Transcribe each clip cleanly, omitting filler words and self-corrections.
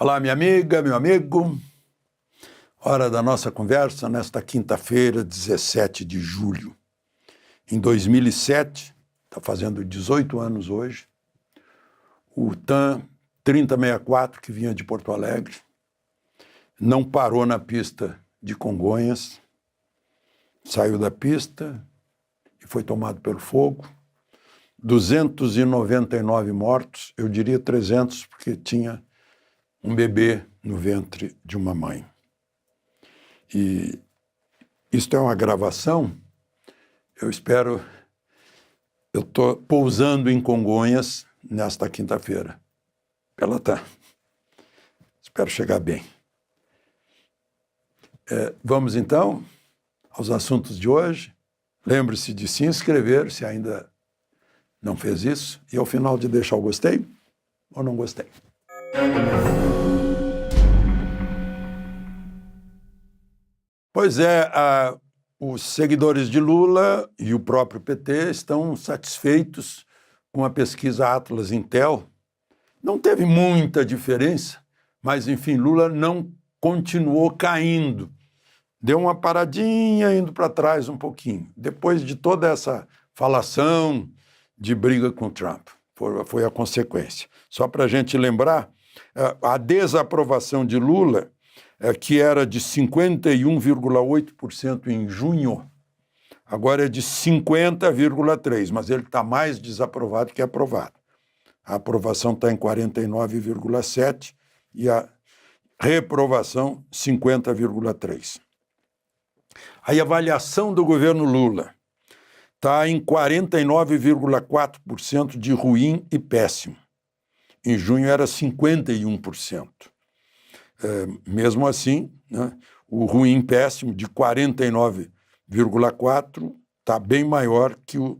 Olá, minha amiga, meu amigo. Hora da nossa conversa nesta quinta-feira, 17 de julho. Em 2007, está fazendo 18 anos hoje, o TAM 3064, que vinha de Porto Alegre, não parou na pista de Congonhas, saiu da pista e foi tomado pelo fogo. 299 mortos, eu diria 300, porque tinha um bebê no ventre de uma mãe. E isto é uma gravação, eu estou pousando em Congonhas nesta quinta-feira, pela TAM. Espero chegar bem. Vamos então aos assuntos de hoje. Lembre-se de se inscrever, se ainda não fez isso, e ao final de deixar o gostei ou não gostei. Pois é, os seguidores de Lula e o próprio PT estão satisfeitos com a pesquisa Atlas Intel. Não teve muita diferença, mas, enfim, Lula não continuou caindo. Deu uma paradinha, indo para trás um pouquinho. Depois de toda essa falação de briga com Trump, foi a consequência. Só para a gente lembrar, a desaprovação de Lula, que era de 51,8% em junho, agora é de 50,3%, mas ele está mais desaprovado que aprovado. A aprovação está em 49,7% e a reprovação 50,3%. A avaliação do governo Lula está em 49,4% de ruim e péssimo. Em junho era 51%. Mesmo assim, né, o ruim e péssimo de 49,4% está bem maior que o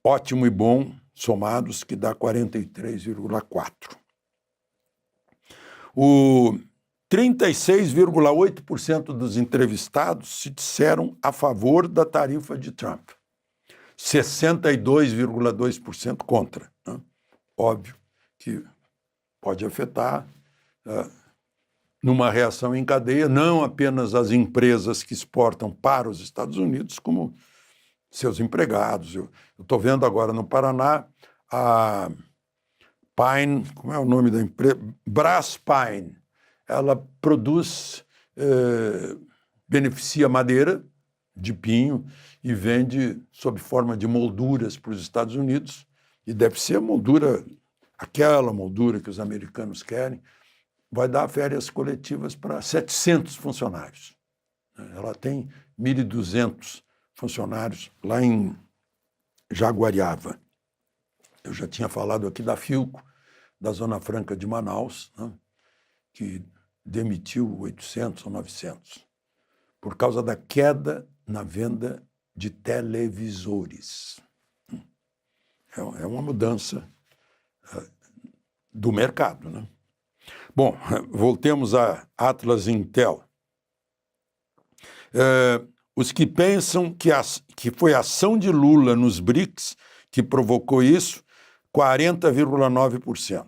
ótimo e bom somados, que dá 43,4%. O 36,8% dos entrevistados se disseram a favor da tarifa de Trump. 62,2% contra. Né? Óbvio que pode afetar numa reação em cadeia, não apenas as empresas que exportam para os Estados Unidos, como seus empregados. Eu estou vendo agora no Paraná a Pine, como é o nome da empresa? Braskem. Ela produz, beneficia madeira de pinho e vende sob forma de molduras para os Estados Unidos, e deve ser a moldura, aquela moldura que os americanos querem, vai dar férias coletivas para 700 funcionários. Ela tem 1.200 funcionários lá em Jaguariava. Eu já tinha falado aqui da Philco, da Zona Franca de Manaus, né, que demitiu 800 ou 900, por causa da queda na venda de televisores. É uma mudança do mercado, né? Bom, voltemos a Atlas Intel. Os que pensam que foi a ação de Lula nos BRICS que provocou isso, 40,9%.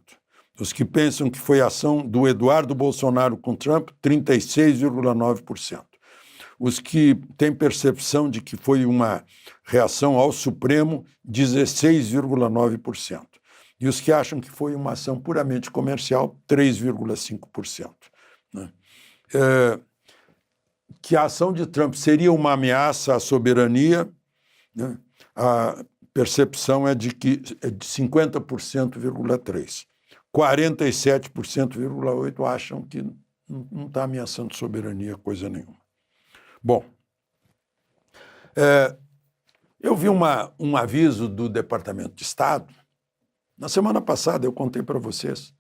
Os que pensam que foi a ação do Eduardo Bolsonaro com Trump, 36,9%. Os que têm percepção de que foi uma reação ao Supremo, 16,9%. E os que acham que foi uma ação puramente comercial, 3,5%. Né? Que a ação de Trump seria uma ameaça à soberania, né? A percepção é de 50,3%. 47,8% acham que não está ameaçando soberania coisa nenhuma. Bom, eu vi um aviso do Departamento de Estado. Na semana passada eu contei para vocês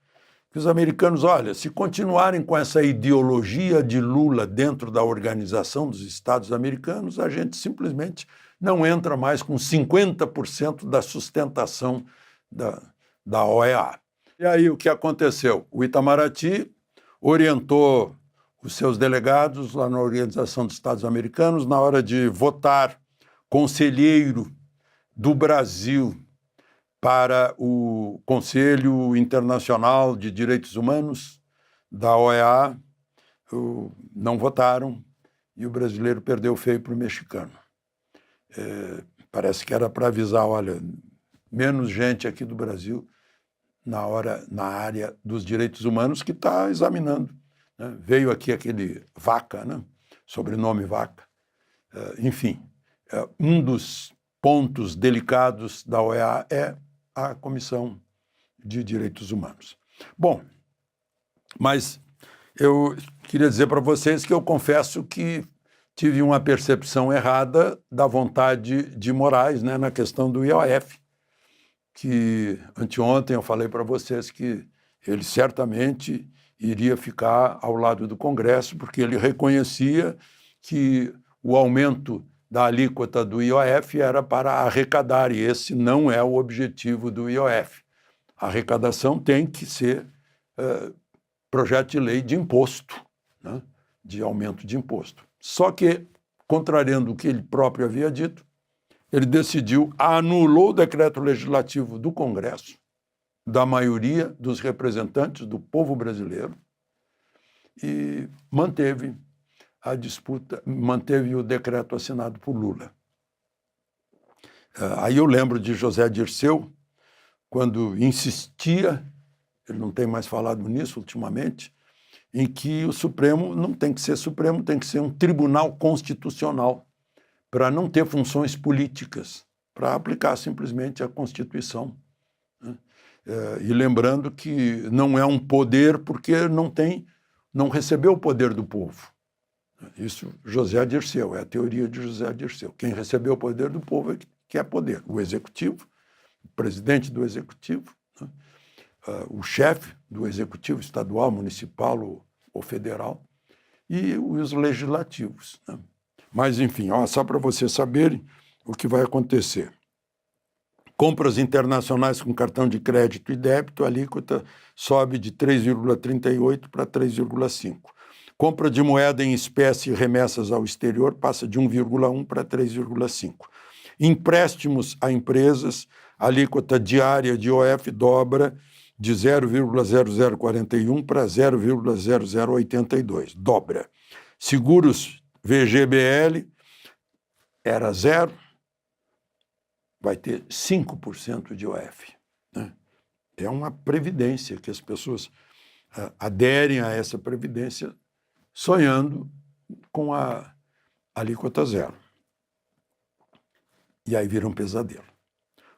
que os americanos, olha, se continuarem com essa ideologia de Lula dentro da Organização dos Estados Americanos, a gente simplesmente não entra mais com 50% da sustentação da OEA. E aí o que aconteceu? O Itamaraty orientou os seus delegados lá na Organização dos Estados Americanos na hora de votar conselheiro do Brasil para o Conselho Internacional de Direitos Humanos, da OEA não votaram e o brasileiro perdeu feio para o mexicano. Parece que era para avisar, olha, menos gente aqui do Brasil na área dos direitos humanos que está examinando. Né? Veio aqui aquele Vaca, né? Sobrenome Vaca. Enfim, um dos pontos delicados da OEA é a Comissão de Direitos Humanos. Bom, mas eu queria dizer para vocês que eu confesso que tive uma percepção errada da vontade de Moraes, né, na questão do IOF, que anteontem eu falei para vocês que ele certamente iria ficar ao lado do Congresso, porque ele reconhecia que o aumento da alíquota do IOF era para arrecadar, e esse não é o objetivo do IOF. A arrecadação tem que ser projeto de lei de imposto, né? De aumento de imposto. Só que, contrariando o que ele próprio havia dito, ele decidiu, anulou o decreto legislativo do Congresso, da maioria dos representantes do povo brasileiro, e manteve a disputa, manteve o decreto assinado por Lula. Aí eu lembro de José Dirceu, quando insistia, ele não tem mais falado nisso ultimamente, em que o Supremo não tem que ser Supremo, tem que ser um tribunal constitucional, para não ter funções políticas, para aplicar simplesmente a Constituição. Né? E lembrando que não é um poder porque não recebeu o poder do povo. Isso José Dirceu, é a teoria de José Dirceu. Quem recebeu o poder do povo é que é poder. O executivo, o presidente do executivo, né? O chefe do executivo estadual, municipal ou federal, e os legislativos. Né? Mas, enfim, só para vocês saberem o que vai acontecer. Compras internacionais com cartão de crédito e débito, a alíquota sobe de 3,38 para 3,5. Compra de moeda em espécie e remessas ao exterior passa de 1,1 para 3,5. Empréstimos a empresas, a alíquota diária de IOF dobra de 0,0041 para 0,0082. Dobra. Seguros VGBL era 0, vai ter 5% de IOF. Né? É uma previdência que as pessoas aderem a essa previdência sonhando com a alíquota 0. E aí vira um pesadelo.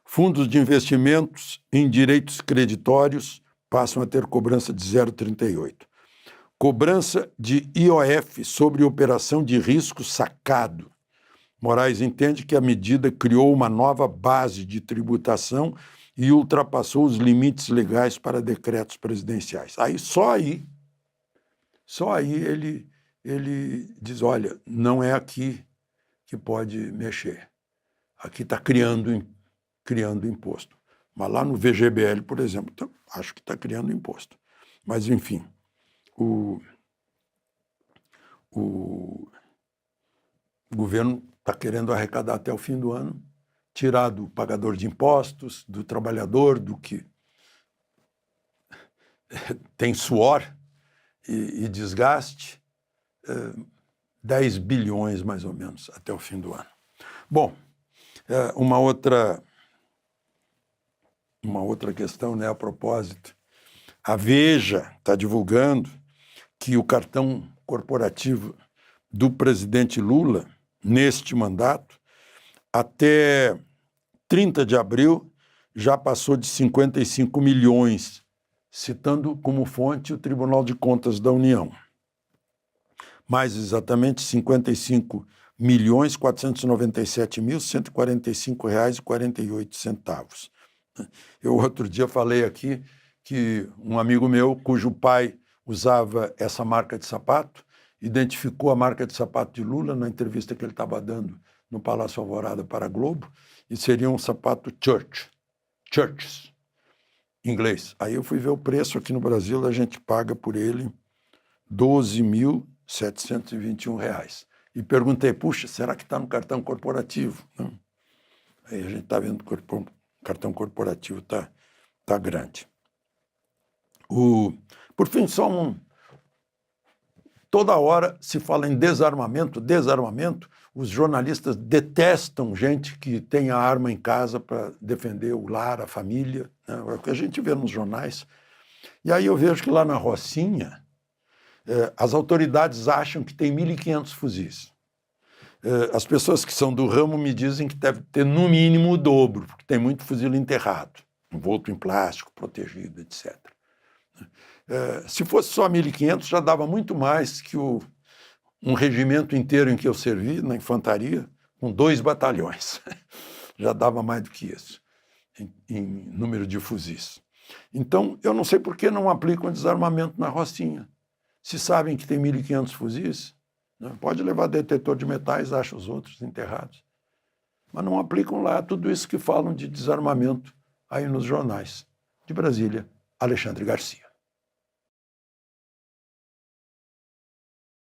Fundos de investimentos em direitos creditórios passam a ter cobrança de 0,38. Cobrança de IOF sobre operação de risco sacado. Moraes entende que a medida criou uma nova base de tributação e ultrapassou os limites legais para decretos presidenciais. Só aí ele diz, olha, não é aqui que pode mexer. Aqui está criando imposto. Mas lá no VGBL, por exemplo, acho que está criando imposto. Mas, enfim, o governo está querendo arrecadar até o fim do ano, tirar do pagador de impostos, do trabalhador, do que tem suor e desgaste, 10 bilhões mais ou menos até o fim do ano. Bom, uma outra questão, né, a propósito. A Veja está divulgando que o cartão corporativo do presidente Lula, neste mandato, até 30 de abril, já passou de 55 milhões, citando como fonte o Tribunal de Contas da União. Mais exatamente, 55.497.145,48. Eu outro dia falei aqui que um amigo meu, cujo pai usava essa marca de sapato, identificou a marca de sapato de Lula na entrevista que ele estava dando no Palácio Alvorada para a Globo, e seria um sapato Churches, inglês. Aí eu fui ver o preço aqui no Brasil, a gente paga por ele R$ 12.721. E perguntei, puxa, será que está no cartão corporativo? Não. Aí a gente está vendo que o cartão corporativo está grande. Por fim, só toda hora se fala em desarmamento, desarmamento. Os jornalistas detestam gente que tenha arma em casa para defender o lar, a família, né? É o que a gente vê nos jornais. E aí eu vejo que lá na Rocinha, as autoridades acham que tem 1.500 fuzis. As pessoas que são do ramo me dizem que deve ter no mínimo o dobro, porque tem muito fuzil enterrado, envolto em plástico, protegido, etc. Se fosse só 1.500, já dava muito mais que um regimento inteiro em que eu servi, na infantaria, com 2 batalhões. Já dava mais do que isso, em número de fuzis. Então, eu não sei por que não aplicam desarmamento na Rocinha. Se sabem que tem 1.500 fuzis, né? Pode levar detetor de metais, acha os outros enterrados. Mas não aplicam lá tudo isso que falam de desarmamento aí nos jornais. De Brasília, Alexandre Garcia.